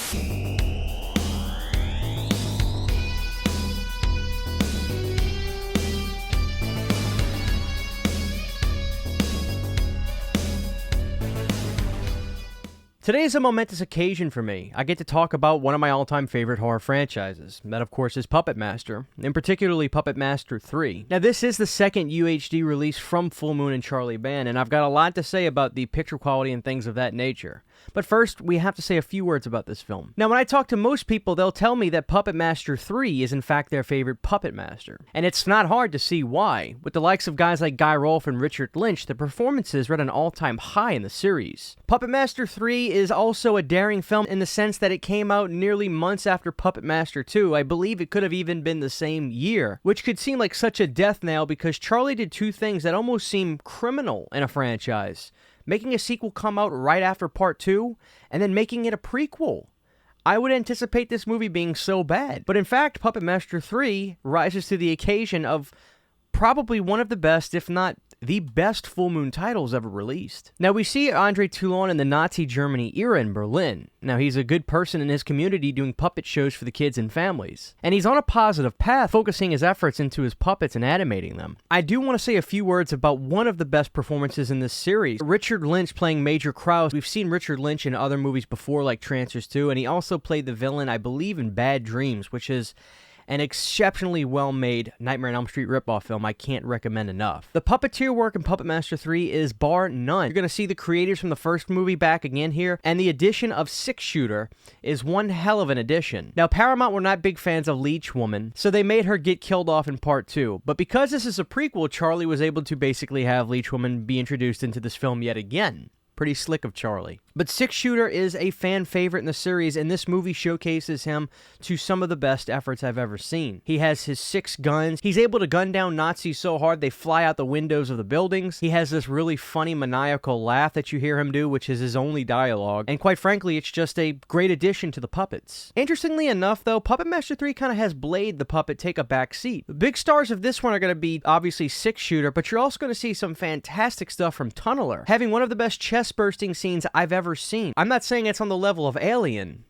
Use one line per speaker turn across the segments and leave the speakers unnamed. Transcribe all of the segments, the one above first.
Today is a momentous occasion for me. I get to talk about one of my all-time favorite horror franchises. That, of course, is Puppet Master, and particularly Puppet Master 3. Now, this is the second UHD release from Full Moon and Charlie Band, and I've got a lot to say about the picture quality and things of that nature. But first, we have to say a few words about this film. Now, when I talk to most people, they'll tell me that Puppet Master 3 is in fact their favorite Puppet Master. And it's not hard to see why. With the likes of guys like Guy Rolfe and Richard Lynch, the performances are at an all-time high in the series. Puppet Master 3 is also a daring film in the sense that it came out nearly months after Puppet Master 2. I believe it could have even been the same year, which could seem like such a death knell because Charlie did two things that almost seem criminal in a franchise. Making a sequel come out right after Part 2, and then making it a prequel. I would anticipate this movie being so bad. But in fact, Puppet Master 3 rises to the occasion of probably one of the best, if not the best Full Moon titles ever released. Now, we see Andre Toulon in the Nazi Germany era in Berlin. Now, he's a good person in his community doing puppet shows for the kids and families. And he's on a positive path, focusing his efforts into his puppets and animating them. I do want to say a few words about one of the best performances in this series, Richard Lynch playing Major Krause. We've seen Richard Lynch in other movies before, like Trancers 2, and he also played the villain, I believe, in Bad Dreams, which is an exceptionally well-made Nightmare on Elm Street ripoff film I can't recommend enough. The puppeteer work in Puppet Master 3 is bar none. You're going to see the creators from the first movie back again here, and the addition of Six Shooter is one hell of an addition. Now, Paramount were not big fans of Leech Woman, so they made her get killed off in Part 2. But because this is a prequel, Charlie was able to basically have Leech Woman be introduced into this film yet again. Pretty slick of Charlie. But Six Shooter is a fan favorite in the series, and this movie showcases him to some of the best efforts I've ever seen. He has his 6 guns. He's able to gun down Nazis so hard they fly out the windows of the buildings. He has this really funny maniacal laugh that you hear him do, which is his only dialogue. And quite frankly, it's just a great addition to the puppets. Interestingly enough, though, Puppet Master 3 kind of has Blade the puppet take a back seat. The big stars of this one are going to be obviously Six Shooter, but you're also going to see some fantastic stuff from Tunneler, having one of the best chest-bursting scenes I've ever seen. I'm not saying it's on the level of Alien,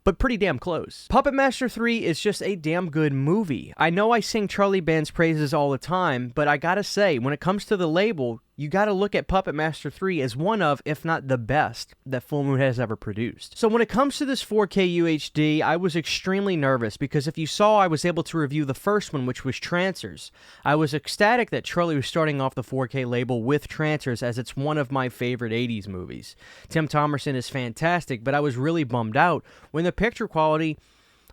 but pretty damn close. Puppet Master 3 is just a damn good movie. I know I sing Charlie Band's praises all the time, but I gotta say, when it comes to the label, you gotta look at Puppet Master 3 as one of, if not the best, that Full Moon has ever produced. So when it comes to this 4K UHD, I was extremely nervous because if you saw, I was able to review the first one, which was Trancers. I was ecstatic that Charlie was starting off the 4K label with Trancers, as it's one of my favorite 80s movies. Tim Thomerson is fantastic, but I was really bummed out when the picture quality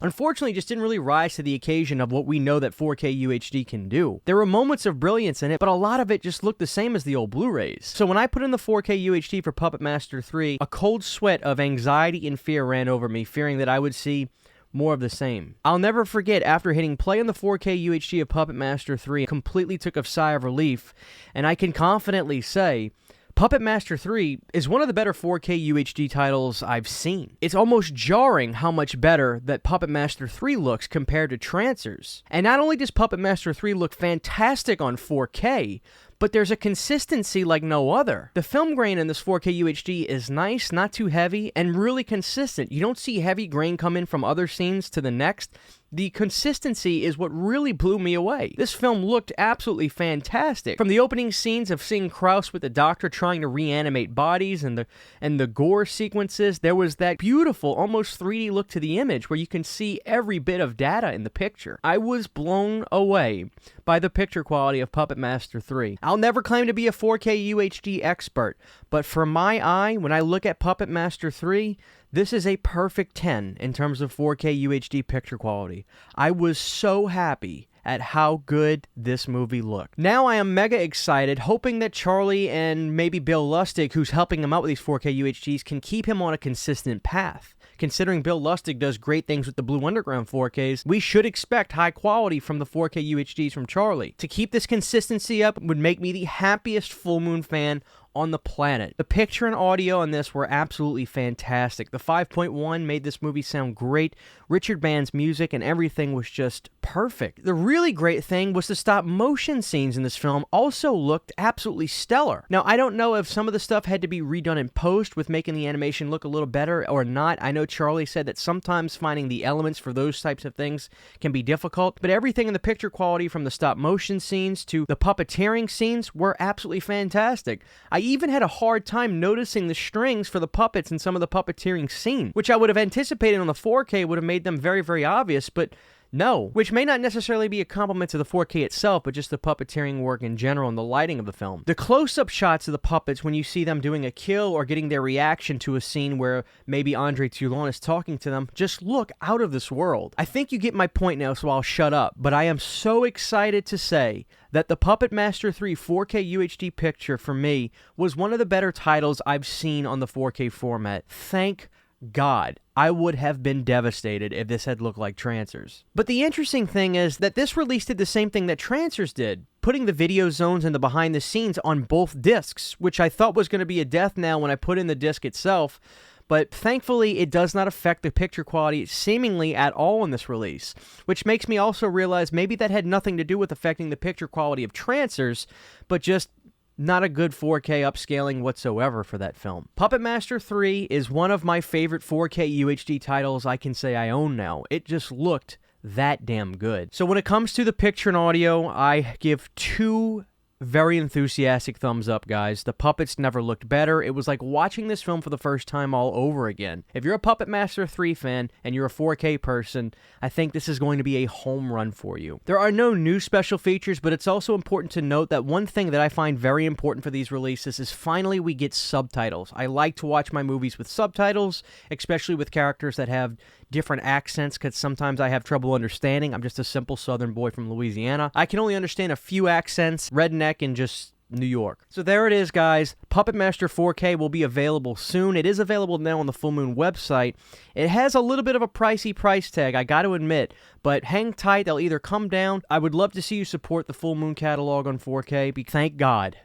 unfortunately just didn't really rise to the occasion of what we know that 4K UHD can do. There were moments of brilliance in it, but a lot of it just looked the same as the old Blu-rays. So when I put in the 4K UHD for Puppet Master 3, a cold sweat of anxiety and fear ran over me, fearing that I would see more of the same. I'll never forget, after hitting play on the 4K UHD of Puppet Master 3, I completely took a sigh of relief, and I can confidently say Puppet Master 3 is one of the better 4K UHD titles I've seen. It's almost jarring how much better that Puppet Master 3 looks compared to Trancers. And not only does Puppet Master 3 look fantastic on 4K, but there's a consistency like no other. The film grain in this 4K UHD is nice, not too heavy, and really consistent. You don't see heavy grain come in from other scenes to the next. The consistency is what really blew me away. This film looked absolutely fantastic. From the opening scenes of seeing Krause with the doctor trying to reanimate bodies and the gore sequences, there was that beautiful, almost 3D look to the image where you can see every bit of data in the picture. I was blown away by the picture quality of Puppet Master 3. I'll never claim to be a 4K UHD expert, but for my eye, when I look at Puppet Master 3, this is a perfect 10 in terms of 4K UHD picture quality. I was so happy at how good this movie looked. Now I am mega excited, hoping that Charlie and maybe Bill Lustig, who's helping him out with these 4K UHDs, can keep him on a consistent path. Considering Bill Lustig does great things with the Blue Underground 4Ks, we should expect high quality from the 4K UHDs from Charlie. To keep this consistency up would make me the happiest Full Moon fan on the planet. The picture and audio on this were absolutely fantastic. The 5.1 made this movie sound great. Richard Band's music and everything was just perfect. The really great thing was the stop motion scenes in this film also looked absolutely stellar. Now, I don't know if some of the stuff had to be redone in post with making the animation look a little better or not. I know Charlie said that sometimes finding the elements for those types of things can be difficult, but everything in the picture quality from the stop motion scenes to the puppeteering scenes were absolutely fantastic. I even had a hard time noticing the strings for the puppets in some of the puppeteering scenes, which I would have anticipated on the 4K would have made them very, very obvious, but no, which may not necessarily be a compliment to the 4K itself, but just the puppeteering work in general and the lighting of the film. The close-up shots of the puppets when you see them doing a kill or getting their reaction to a scene where maybe Andre Toulon is talking to them just look out of this world. I think you get my point now, so I'll shut up, but I am so excited to say that the Puppet Master 3 4K UHD picture, for me, was one of the better titles I've seen on the 4K format. Thank God. I would have been devastated if this had looked like Trancers. But the interesting thing is that this release did the same thing that Trancers did, putting the video zones and the behind the scenes on both discs, which I thought was going to be a death knell when I put in the disc itself, but thankfully it does not affect the picture quality seemingly at all in this release, which makes me also realize maybe that had nothing to do with affecting the picture quality of Trancers, but just not a good 4K upscaling whatsoever for that film. Puppet Master 3 is one of my favorite 4K UHD titles I can say I own now. It just looked that damn good. So when it comes to the picture and audio, I give 2 very enthusiastic thumbs up, guys. The puppets never looked better. It was like watching this film for the first time all over again. If you're a Puppet Master 3 fan and you're a 4K person, I think this is going to be a home run for you. There are no new special features, but it's also important to note that one thing that I find very important for these releases is finally we get subtitles. I like to watch my movies with subtitles, especially with characters that have different accents, because sometimes I have trouble understanding. I'm just a simple southern boy from Louisiana. I can only understand a few accents, redneck and just New York. So there it is, guys. Puppet Master 4K will be available soon. It is available now on the Full Moon website. It has a little bit of a pricey price tag, I got to admit, but hang tight. They'll either come down. I would love to see you support the Full Moon catalog on 4K. Thank God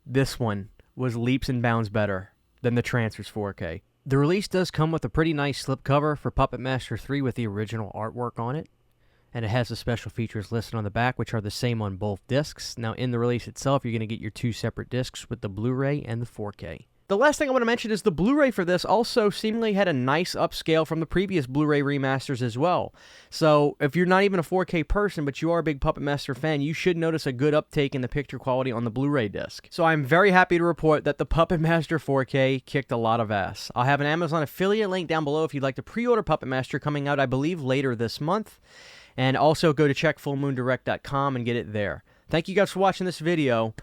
this one was leaps and bounds better than the Trancers 4K. The release does come with a pretty nice slipcover for Puppet Master 3 with the original artwork on it, and it has the special features listed on the back, which are the same on both discs. Now, in the release itself, you're going to get your 2 separate discs with the Blu-ray and the 4K. The last thing I want to mention is the Blu-ray for this also seemingly had a nice upscale from the previous Blu-ray remasters as well. So, if you're not even a 4K person, but you are a big Puppet Master fan, you should notice a good uptake in the picture quality on the Blu-ray disc. So, I'm very happy to report that the Puppet Master 4K kicked a lot of ass. I'll have an Amazon affiliate link down below if you'd like to pre-order Puppet Master, coming out, I believe, later this month. And also go to checkfullmoondirect.com and get it there. Thank you guys for watching this video.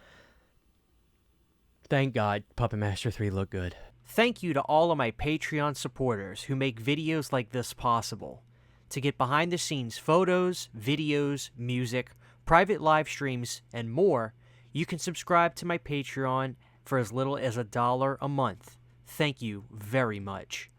Thank God Puppet Master 3 looked good. Thank you to all of my Patreon supporters who make videos like this possible. To get behind the scenes photos, videos, music, private live streams, and more, you can subscribe to my Patreon for as little as $1 a month. Thank you very much.